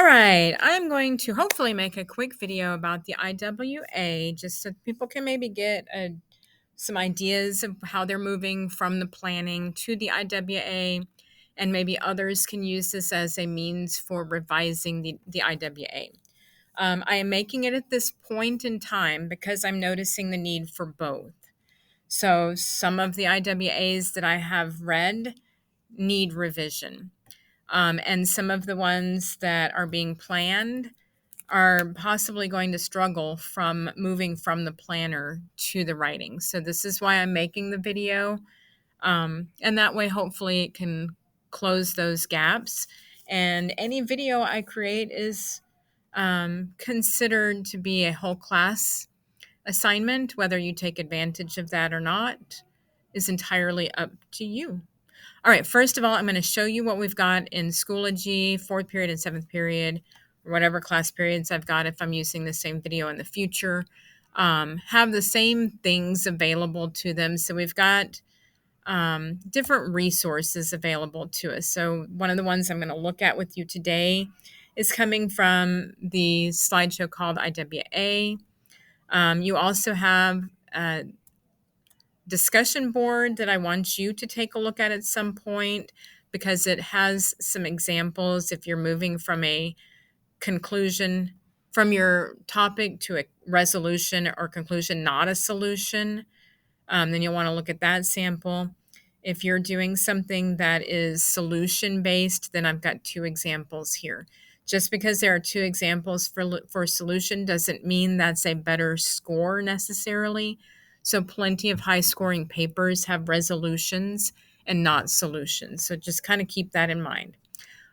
right, I'm going to hopefully make a quick video about the IWA just so people can maybe get some ideas of how they're moving from the planning to the IWA, and maybe others can use this as a means for revising the IWA. I am making it at this point in time because I'm noticing the need for both. So some of the IWAs that I have read need revision. And some of the ones that are being planned are possibly going to struggle from moving from the planner to the writing. So this is why I'm making the video. And that way, hopefully it can close those gaps. And any video I create is considered to be a whole class assignment. Whether you take advantage of that or not is entirely up to you. All right, first of all, I'm going to show you what we've got in Schoology, 4th period and 7th period, or whatever class periods I've got if I'm using the same video in the future. Have the same things available to them. So we've got different resources available to us. So one of the ones I'm going to look at with you today is coming from the slideshow called IWA. You also have discussion board that I want you to take a look at some point because it has some examples if you're moving from a conclusion from your topic to a resolution or conclusion, not a solution. Then you'll want to look at that sample. If you're doing something that is solution based, then I've got 2 examples here. Just because there are 2 examples for solution doesn't mean that's a better score necessarily. So plenty of high scoring papers have resolutions and not solutions. So just kind of keep that in mind.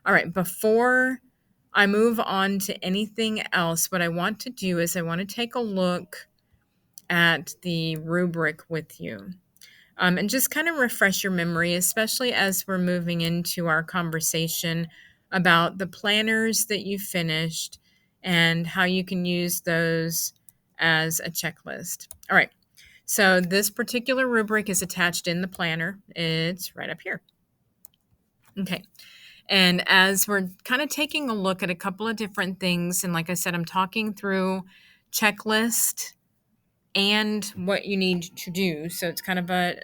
All right, before I move on to anything else, what I want to do is I want to take a look at the rubric with you. And just kind of refresh your memory, especially as we're moving into our conversation about the planners that you finished and how you can use those as a checklist. All right. So this particular rubric is attached in the planner. It's right up here. Okay. And as we're kind of taking a look at a couple of different things, and like I said, I'm talking through checklist and what you need to do. So it's kind of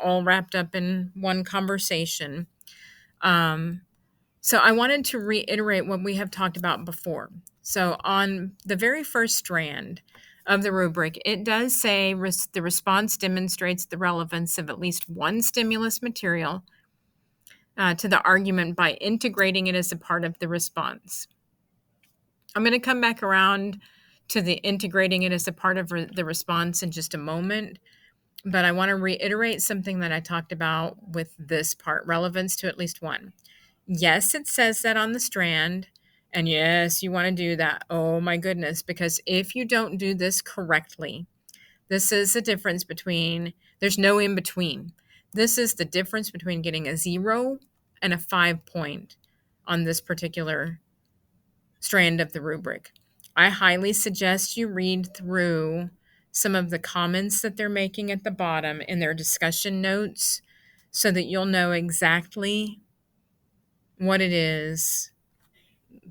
all wrapped up in one conversation. So I wanted to reiterate what we have talked about before. So on the very first strand of the rubric, it does say the response demonstrates the relevance of at least one stimulus material to the argument by integrating it as a part of the response. I'm going to come back around to the integrating it as a part of the response in just a moment. But I want to reiterate something that I talked about with this part, relevance to at least one. Yes, it says that on the strand. And yes, you want to do that. Oh my goodness, because if you don't do this correctly, this is the difference between, there's no in between. This is the difference between getting a 0 and a 5 point on this particular strand of the rubric. I highly suggest you read through some of the comments that they're making at the bottom in their discussion notes so that you'll know exactly what it is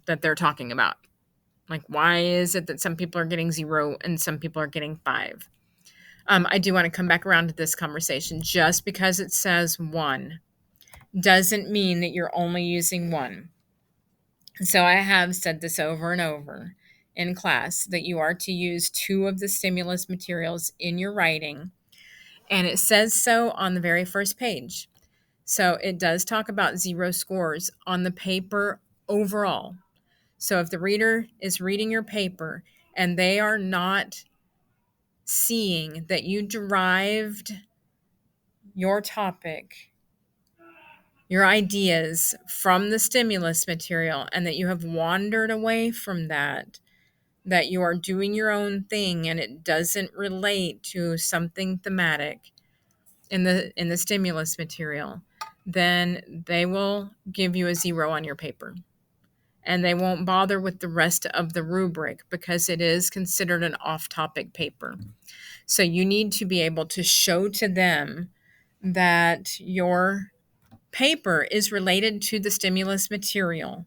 that they're talking about. Like, why is it that some people are getting 0 and some people are getting 5? I do want to come back around to this conversation. Just because it says 1 doesn't mean that you're only using 1. So I have said this over and over in class that you are to use 2 of the stimulus materials in your writing. And it says so on the very first page. So it does talk about 0 scores on the paper overall. So if the reader is reading your paper and they are not seeing that you derived your topic, your ideas from the stimulus material, and that you have wandered away from that you are doing your own thing and it doesn't relate to something thematic in the stimulus material, then they will give you a 0 on your paper. And they won't bother with the rest of the rubric because it is considered an off-topic paper. So you need to be able to show to them that your paper is related to the stimulus material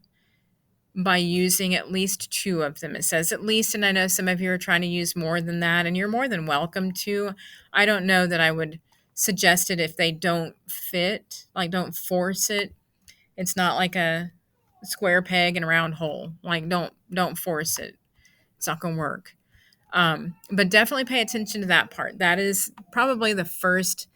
by using at least two of them. It says at least, and I know some of you are trying to use more than that, and you're more than welcome to. I don't know that I would suggest it if they don't fit, like don't force it. It's not like a square peg in a round hole. Like don't force it. It's not going to work. But definitely pay attention to that part. That is probably the first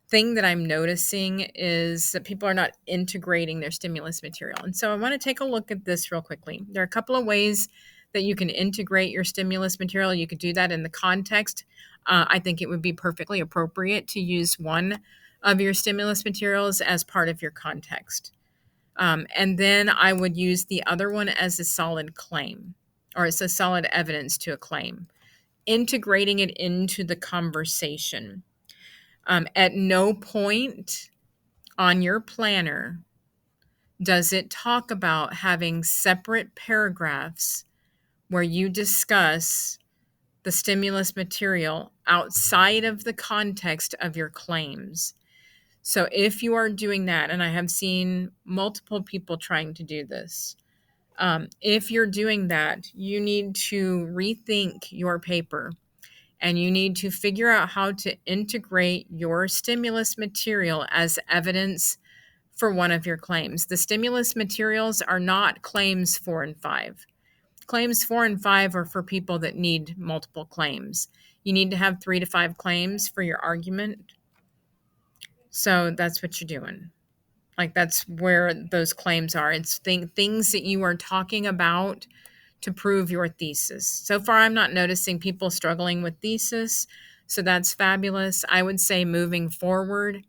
thing that I'm noticing is that people are not integrating their stimulus material. And so I want to take a look at this real quickly. There are a couple of ways that you can integrate your stimulus material. You could do that in the context. I think it would be perfectly appropriate to use one of your stimulus materials as part of your context. And then I would use the other one as a solid claim, or it's a solid evidence to a claim, integrating it into the conversation. At no point on your planner does it talk about having separate paragraphs where you discuss the stimulus material outside of the context of your claims. So if you are doing that, and I have seen multiple people trying to do this, if you're doing that, you need to rethink your paper and you need to figure out how to integrate your stimulus material as evidence for one of your claims. The stimulus materials are not claims 4 and 5. Claims 4 and 5 are for people that need multiple claims. You need to have 3 to 5 claims for your argument. So that's what you're doing. Like that's where those claims are. It's things that you are talking about to prove your thesis. So far, I'm not noticing people struggling with thesis. So that's fabulous. I would say moving forward,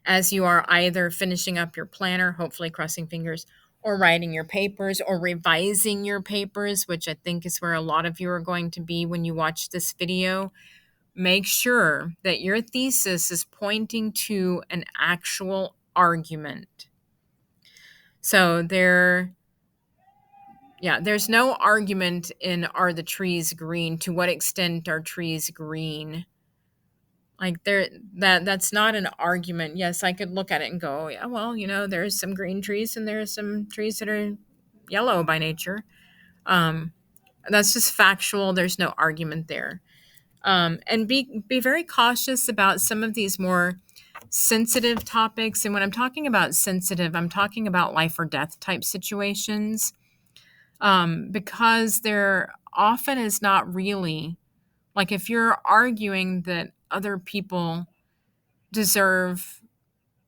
as you are either finishing up your planner, hopefully crossing fingers, or writing your papers or revising your papers, which I think is where a lot of you are going to be when you watch this video, make sure that your thesis is pointing to an actual argument. So there's no argument in are the trees green? To what extent are trees green? Like that's not an argument. Yes, I could look at it and go, yeah, well, there's some green trees and there's some trees that are yellow by nature. That's just factual. There's no argument there. And be very cautious about some of these more sensitive topics. And when I'm talking about sensitive, I'm talking about life or death type situations, because there often is not really, like if you're arguing that other people deserve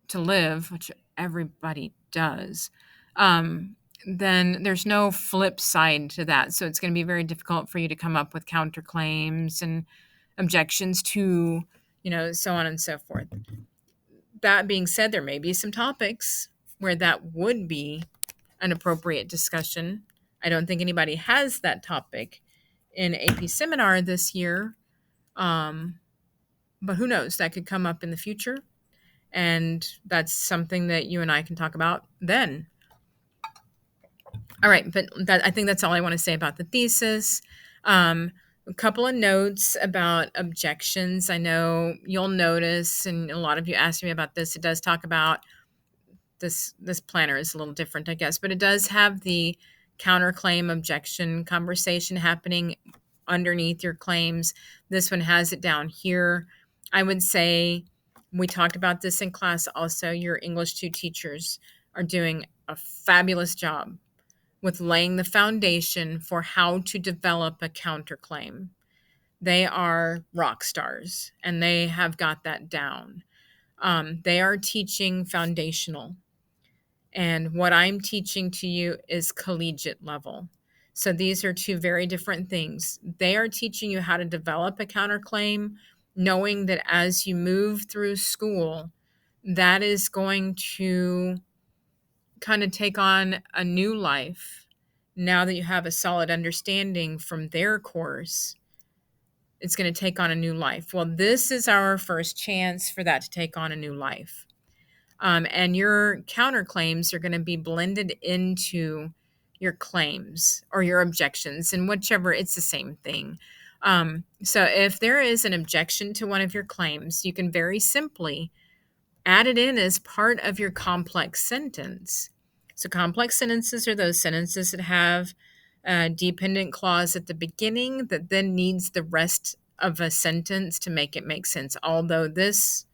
to live, which everybody does, then there's no flip side to that. So it's going to be very difficult for you to come up with counterclaims and objections to, so on and so forth. That being said, there may be some topics where that would be an appropriate discussion. I don't think anybody has that topic in AP seminar this year, but who knows? That could come up in the future. And that's something that you and I can talk about then. All right, but I think that's all I want to say about the thesis. A couple of notes about objections. I know you'll notice, and a lot of you asked me about this, it does talk about this planner is a little different, I guess, but it does have the counterclaim objection conversation happening underneath your claims. This one has it down here. I would say, we talked about this in class also, your English 2 teachers are doing a fabulous job with laying the foundation for how to develop a counterclaim. They are rock stars, and they have got that down. They are teaching foundational, and what I'm teaching to you is collegiate level. So these are two very different things. They are teaching you how to develop a counterclaim, knowing that as you move through school, that is going to kind of take on a new life. Now that you have a solid understanding from their course, it's going to take on a new life. Well, this is our first chance for that to take on a new life. And your counterclaims are going to be blended into your claims or your objections, and whichever, it's the same thing. So if there is an objection to one of your claims, you can very simply add it in as part of your complex sentence. So complex sentences are those sentences that have a dependent clause at the beginning that then needs the rest of a sentence to make it make sense. Although this,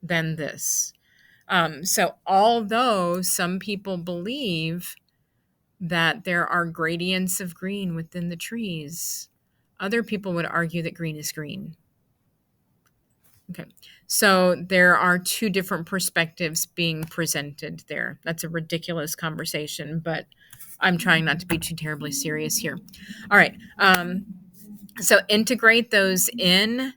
then this. So although some people believe that there are gradients of green within the trees, other people would argue that green is green. Okay. So there are two different perspectives being presented there. That's a ridiculous conversation, but I'm trying not to be too terribly serious here. All right. So integrate those in.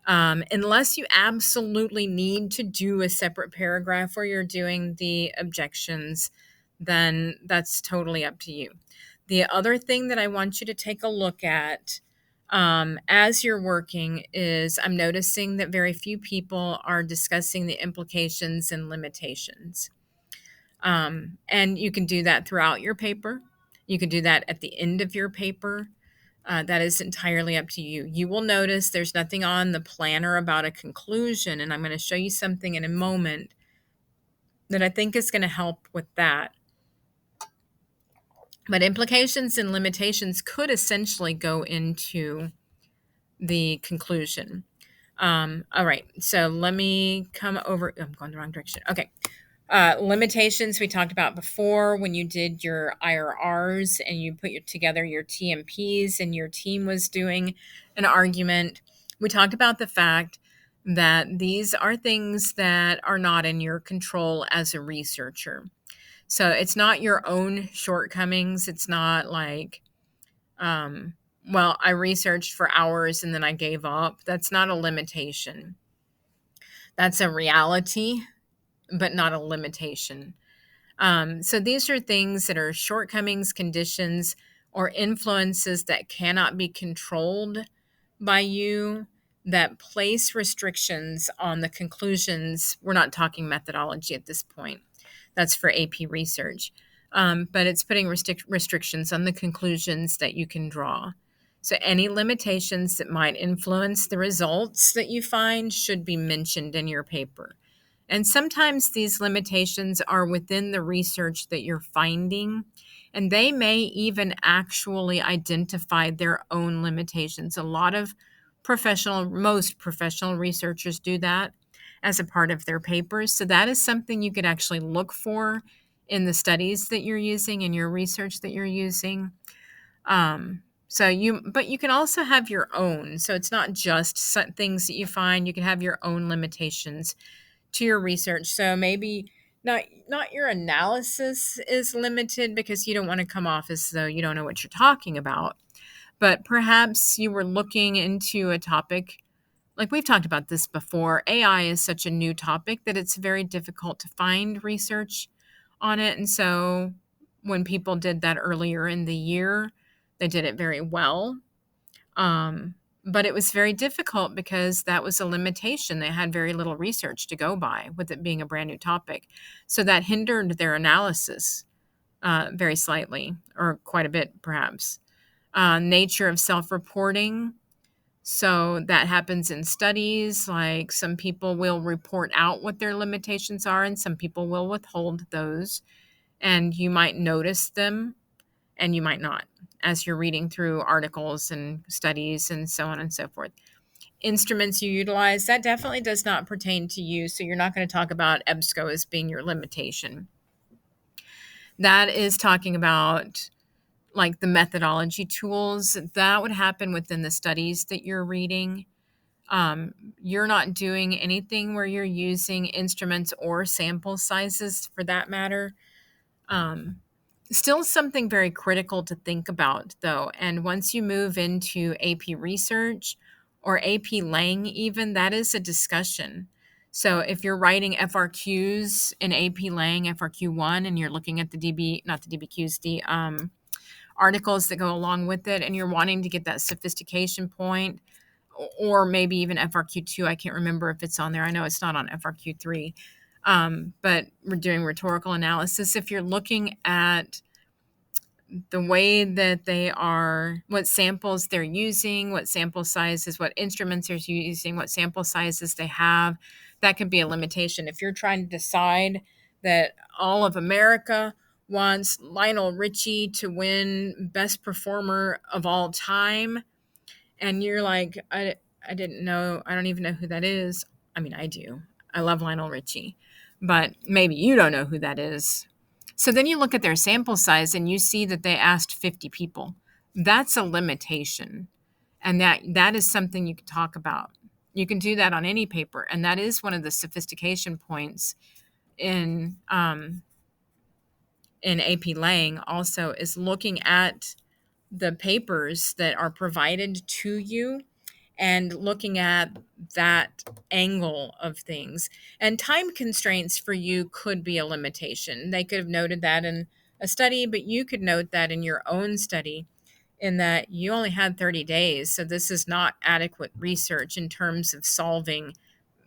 Unless you absolutely need to do a separate paragraph where you're doing the objections, then that's totally up to you. The other thing that I want you to take a look at as you're working is I'm noticing that very few people are discussing the implications and limitations. And you can do that throughout your paper. You can do that at the end of your paper. That is entirely up to you. You will notice there's nothing on the planner about a conclusion, and I'm going to show you something in a moment that I think is going to help with that. But implications and limitations could essentially go into the conclusion. All right, so let me come over. I'm going the wrong direction. Okay. Limitations we talked about before when you did your IRRs and you put together your TMPs and your team was doing an argument. We talked about the fact that these are things that are not in your control as a researcher. So it's not your own shortcomings. It's not like, well, I researched for hours and then I gave up. That's not a limitation. That's a reality, but not a limitation. So these are things that are shortcomings, conditions, or influences that cannot be controlled by you that place restrictions on the conclusions. We're not talking methodology at this point. That's for AP research. But it's putting restrictions on the conclusions that you can draw. So any limitations that might influence the results that you find should be mentioned in your paper. And sometimes these limitations are within the research that you're finding, and they may even actually identify their own limitations. Most professional researchers do that as a part of their papers. So that is something you could actually look for in the studies that you're using, in your research that you're using. But you can also have your own. So it's not just things that you find. You can have your own limitations to your research. So maybe not your analysis is limited because you don't want to come off as though you don't know what you're talking about. But perhaps you were looking into a topic, like we've talked about this before. AI is such a new topic that it's very difficult to find research on it. And so when people did that earlier in the year, they did it very well. But it was very difficult because that was a limitation. They had very little research to go by with it being a brand new topic. So that hindered their analysis very slightly, or quite a bit, perhaps. Nature of self-reporting. So that happens in studies. Like some people will report out what their limitations are, and some people will withhold those. And you might notice them, and you might not, as you're reading through articles and studies and so on and so forth. Instruments you utilize, that definitely does not pertain to you. So you're not going to talk about EBSCO as being your limitation. That is talking about like the methodology tools. That would happen within the studies that you're reading. You're not doing anything where you're using instruments or sample sizes for that matter. Still something very critical to think about, though. And once you move into AP research or AP Lang, even, that is a discussion. So if you're writing FRQs in AP Lang, FRQ1, and you're looking at not the DBQs, the articles that go along with it, and you're wanting to get that sophistication point, or maybe even FRQ2, I can't remember if it's on there. I know it's not on FRQ3. But we're doing rhetorical analysis. If you're looking at the way that they are, what samples they're using, what sample sizes, what instruments they're using, what sample sizes they have, that could be a limitation. If you're trying to decide that all of America wants Lionel Richie to win Best Performer of All Time. And you're like, I didn't know. I don't even know who that is. I mean, I do. I love Lionel Richie, but maybe you don't know who that is. So then you look at their sample size and you see that they asked 50 people. That's a limitation. And that is something you can talk about. You can do that on any paper. And that is one of the sophistication points in AP Lang also, is looking at the papers that are provided to you and looking at that angle of things. And time constraints for you could be a limitation. They could have noted that in a study, but you could note that in your own study, in that you only had 30 days. So this is not adequate research in terms of solving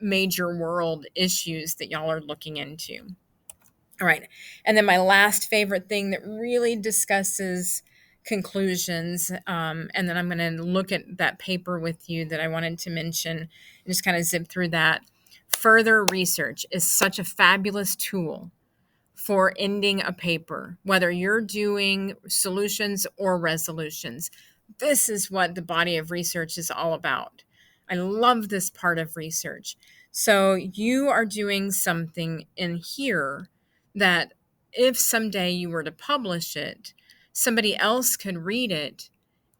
major world issues that y'all are looking into. All right. And then my last favorite thing that really discusses conclusions, and then I'm going to look at that paper with you that I wanted to mention and just kind of zip through that. Further research is such a fabulous tool for ending a paper, whether you're doing solutions or resolutions. This is what the body of research is all about. I love this part of research. So you are doing something in here that if someday you were to publish it, somebody else could read it.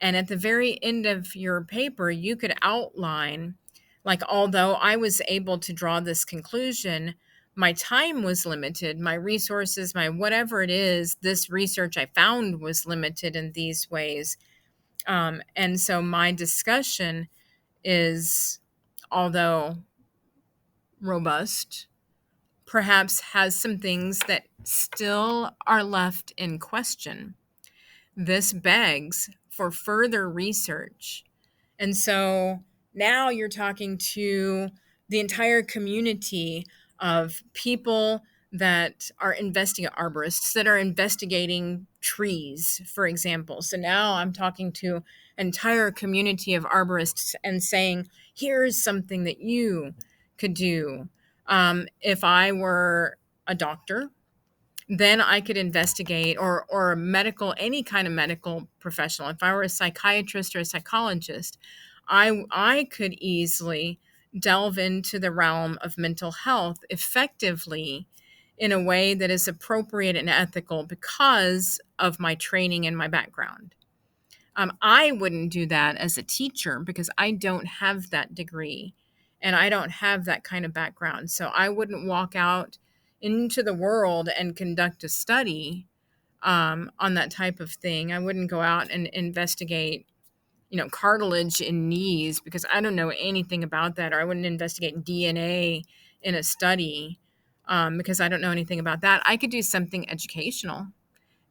And at the very end of your paper, you could outline, like, although I was able to draw this conclusion, my time was limited, my resources, my whatever it is, this research I found was limited in these ways. And so my discussion is, although robust, perhaps has some things that still are left in question. This begs for further research. And so now you're talking to the entire community of people that are investigating, arborists that are investigating trees, for example. So now I'm talking to an entire community of arborists and saying, here's something that you could do. If I were a doctor, then I could investigate, or a medical, any kind of medical professional. If I were a psychiatrist or a psychologist, I could easily delve into the realm of mental health effectively in a way that is appropriate and ethical because of my training and my background. I wouldn't do that as a teacher because I don't have that degree and I don't have that kind of background. So I wouldn't walk out into the world and conduct a study on that type of thing. I wouldn't go out and investigate, cartilage in knees because I don't know anything about that, or I wouldn't investigate DNA in a study because I don't know anything about that. I could do something educational,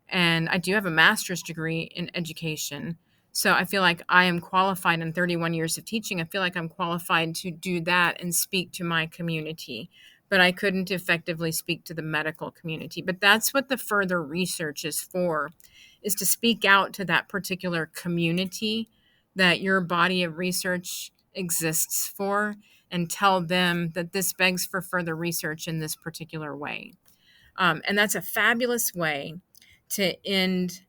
and I do have a master's degree in education. So I feel like I am qualified in 31 years of teaching. I feel like I'm qualified to do that and speak to my community, but I couldn't effectively speak to the medical community. But that's what the further research is for, is to speak out to that particular community that your body of research exists for and tell them that this begs for further research in this particular way. And that's a fabulous way to end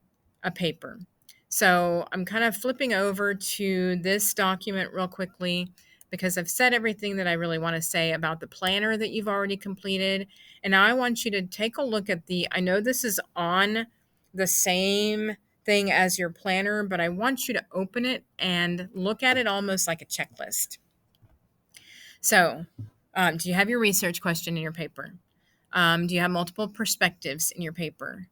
a paper. So I'm kind of flipping over to this document real quickly because I've said everything that I really want to say about the planner that you've already completed. And now I want you to take a look at I know this is on the same thing as your planner, but I want you to open it and look at it almost like a checklist. So, do you have your research question in your paper? Do you have multiple perspectives in your paper?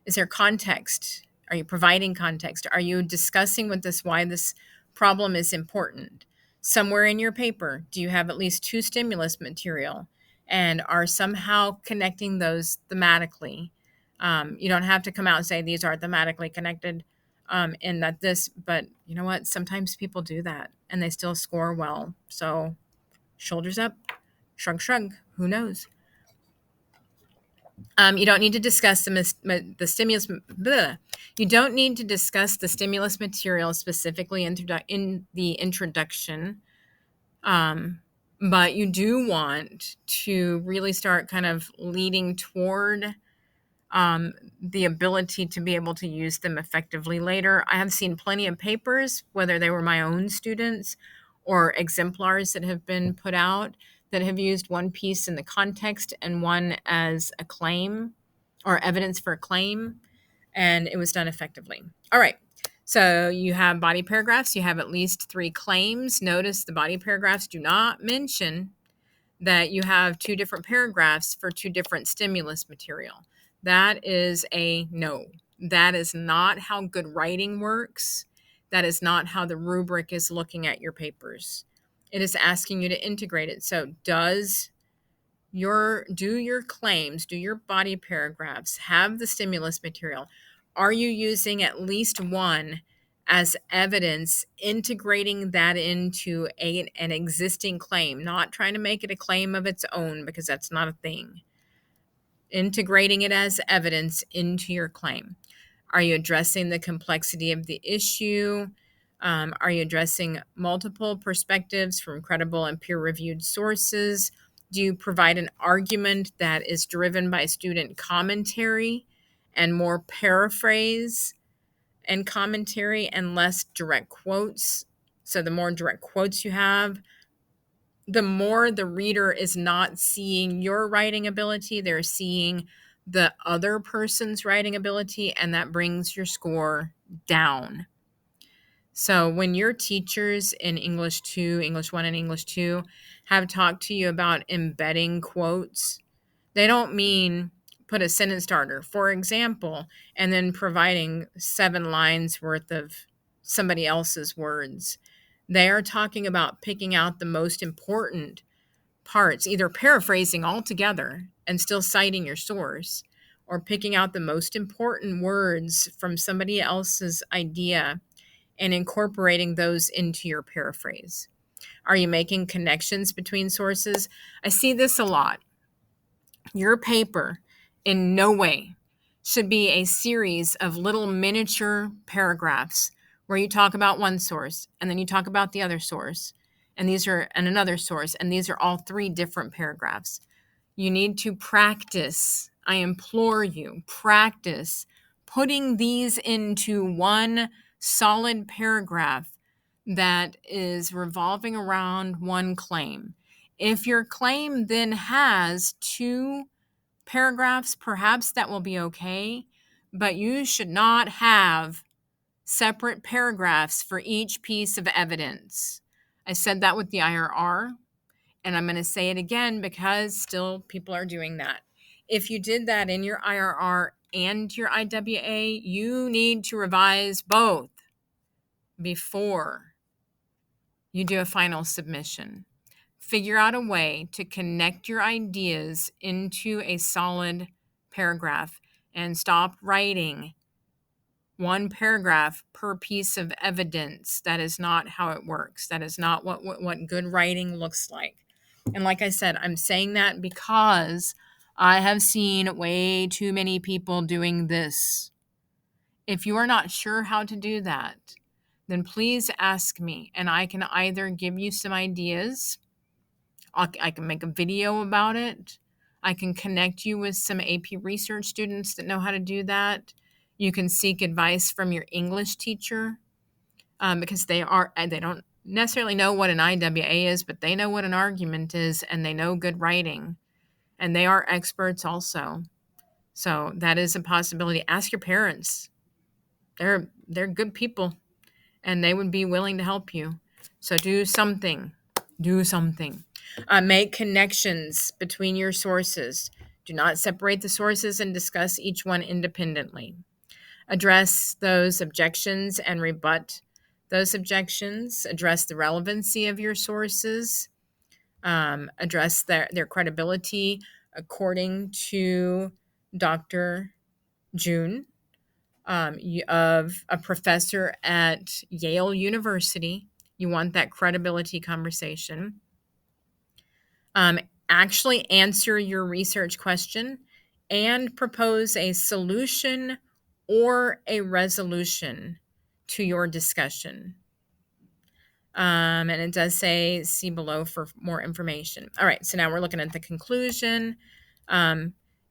Is there context? Are you providing context? Are you discussing with this why this problem is important? Somewhere in your paper, do you have at least 2 stimulus material and are somehow connecting those thematically? You don't have to come out and say these are thematically connected and that this, but you know what? Sometimes people do that and they still score well. So shoulders up, shrug, shrug. Who knows? You don't need to discuss the stimulus. Bleh. You don't need to discuss the stimulus material specifically in the introduction, but you do want to really start kind of leading toward the ability to be able to use them effectively later. I have seen plenty of papers, whether they were my own students or exemplars that have been put out, that have used one piece in the context and one as a claim or evidence for a claim, and it was done effectively. All right. So you have body paragraphs, you have at least 3 claims. Notice the body paragraphs do not mention that you have 2 different paragraphs for 2 different stimulus material. That is a no. That is not how good writing works. That is not how the rubric is looking at your papers. It is asking you to integrate it. So do your claims, do your body paragraphs have the stimulus material? Are you using at least one as evidence, integrating that into an existing claim, not trying to make it a claim of its own, because that's not a thing. Integrating it as evidence into your claim. Are you addressing the complexity of the issue? Are you addressing multiple perspectives from credible and peer-reviewed sources? Do you provide an argument that is driven by student commentary and more paraphrase and commentary and less direct quotes? So the more direct quotes you have, the more the reader is not seeing your writing ability, they're seeing the other person's writing ability, and that brings your score down. So when your teachers in English 2, English 1 and English 2 have talked to you about embedding quotes, they don't mean put a sentence starter, for example, and then providing 7 lines worth of somebody else's words. They are talking about picking out the most important parts, either paraphrasing altogether and still citing your source, or picking out the most important words from somebody else's idea and incorporating those into your paraphrase. Are you making connections between sources? I see this a lot. Your paper in no way should be a series of little miniature paragraphs where you talk about one source and then you talk about the other source and another source, and these are all 3 different paragraphs. You need to practice. I implore you, practice putting these into one solid paragraph that is revolving around one claim. If your claim then has 2 paragraphs, perhaps that will be okay, but you should not have separate paragraphs for each piece of evidence. I said that with the IRR, and I'm going to say it again because still people are doing that. If you did that in your IRR and your IWA, you need to revise both before you do a final submission. Figure out a way to connect your ideas into a solid paragraph and stop writing 1 paragraph per piece of evidence. That is not how it works. That is not what good writing looks like. And like I said, I'm saying that because I have seen way too many people doing this. If you are not sure how to do that, then please ask me, and I can either give you some ideas. I can make a video about it. I can connect you with some AP research students that know how to do that. You can seek advice from your English teacher because they don't necessarily know what an IWA is, but they know what an argument is, and they know good writing, and they are experts also. So that is a possibility. Ask your parents. They're good people, and they would be willing to help you. So do something. Do something. Make connections between your sources. Do not separate the sources and discuss each one independently. Address those objections and rebut those objections. Address the relevancy of your sources. Address their credibility according to Dr. June, of a professor at Yale University. You want that credibility conversation. Actually answer your research question and propose a solution or a resolution to your discussion. And it does say see below for more information. All right, so now we're looking at the conclusion.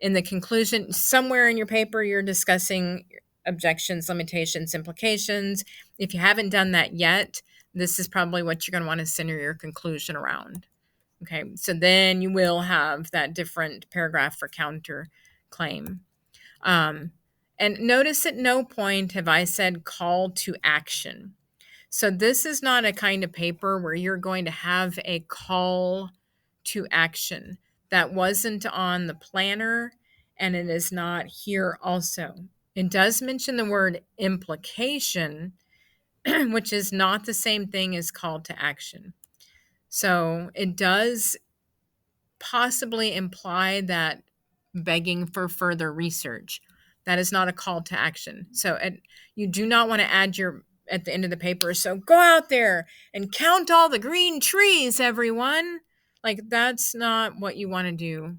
In the conclusion, somewhere in your paper, you're discussing objections, limitations, implications. If you haven't done that yet, this is probably what you're going to want to center your conclusion around. Okay, so then you will have that different paragraph for counter claim. And notice at no point have I said call to action. So this is not a kind of paper where you're going to have a call to action. That wasn't on the planner, and it is not here also. It does mention the word implication, which is not the same thing as call to action. So it does possibly imply that begging for further research. That is not a call to action. So you do not want to add your at the end of the paper. So go out there and count all the green trees, everyone. Like that's not what you want to do.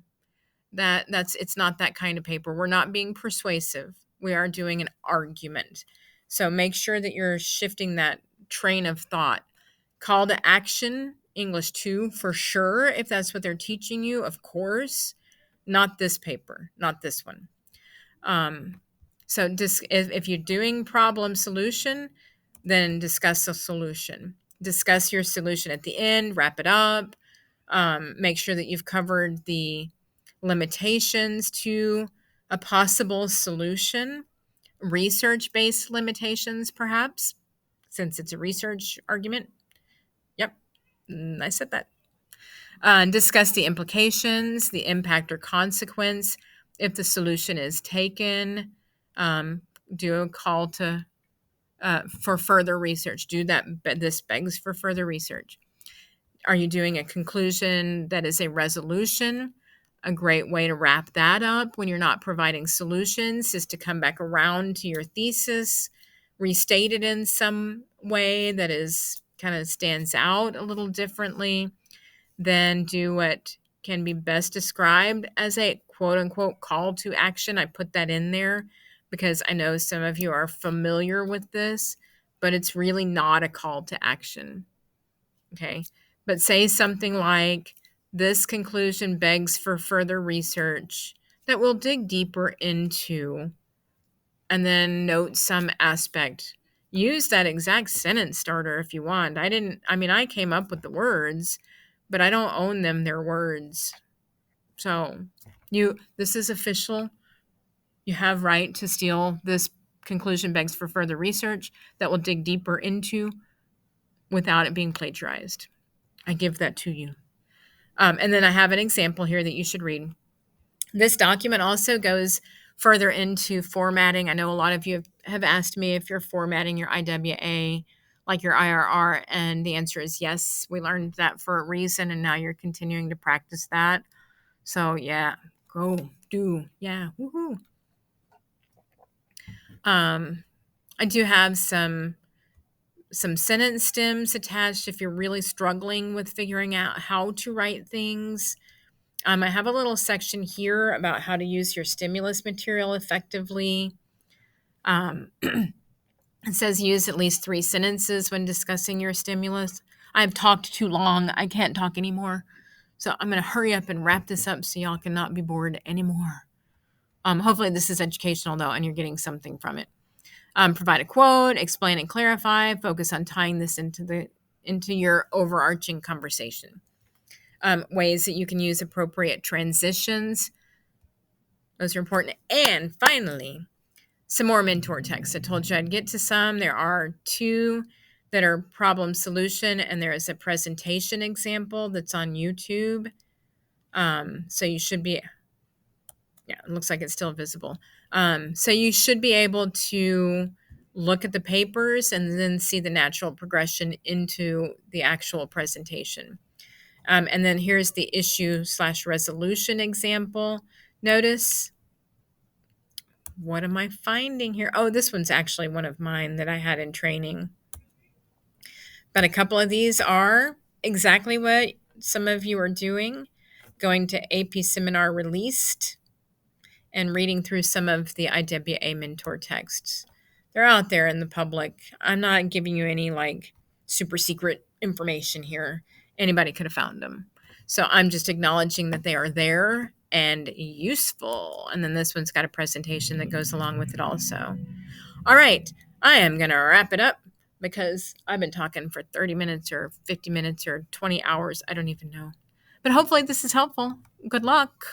It's not that kind of paper. We're not being persuasive. We are doing an argument. So make sure that you're shifting that train of thought. Call to action, English 2 for sure, if that's what they're teaching you, of course. Not this paper, not this one. So if you're doing problem solution, then discuss a solution. Discuss your solution at the end, wrap it up. Make sure that you've covered the limitations to a possible solution, research-based limitations, perhaps, since it's a research argument. Yep, I said that. Discuss the implications, the impact or consequence if the solution is taken. Do a call to for further research. Do that. This begs for further research. Are you doing a conclusion that is a resolution? A great way to wrap that up when you're not providing solutions is to come back around to your thesis, restate it in some way that is kind of stands out a little differently, then do what can be best described as a quote unquote call to action. I put that in there because I know some of you are familiar with this, but it's really not a call to action. Okay. But say something like, this conclusion begs for further research that we'll dig deeper into, and then note some aspect. Use that exact sentence starter if you want. I came up with the words, but I don't own them. They're words. So this is official. You have right to steal this conclusion begs for further research that will dig deeper into without it being plagiarized. I give that to you. And then I have an example here that you should read. This document also goes further into formatting. I know a lot of you have asked me if you're formatting your IWA like your IRR, and the answer is yes. We learned that for a reason, and now you're continuing to practice that. So yeah, go do. Yeah, woohoo. I do have some sentence stems attached if you're really struggling with figuring out how to write things. I have a little section here about how to use your stimulus material effectively. It says use at least 3 sentences when discussing your stimulus. I've talked too long. I can't talk anymore. So I'm going to hurry up and wrap this up so y'all cannot be bored anymore. Hopefully this is educational though, and you're getting something from it. Provide a quote, explain and clarify, focus on tying this into your overarching conversation. Ways that you can use appropriate transitions. Those are important. And finally, some more mentor texts. I told you I'd get to some. There are 2 that are problem solution, and there is a presentation example that's on YouTube. So you should be, yeah, it looks like it's still visible. So you should be able to look at the papers and then see the natural progression into the actual presentation. And then here's the issue/resolution example. Notice, what am I finding here? Oh, this one's actually one of mine that I had in training. But a couple of these are exactly what some of you are doing, going to AP Seminar Released and reading through some of the IWA mentor texts. They're out there in the public. I'm not giving you any super secret information here. Anybody could have found them. So I'm just acknowledging that they are there and useful. And then this one's got a presentation that goes along with it also. All right, I am going to wrap it up because I've been talking for 30 minutes or 50 minutes or 20 hours. I don't even know. But hopefully this is helpful. Good luck.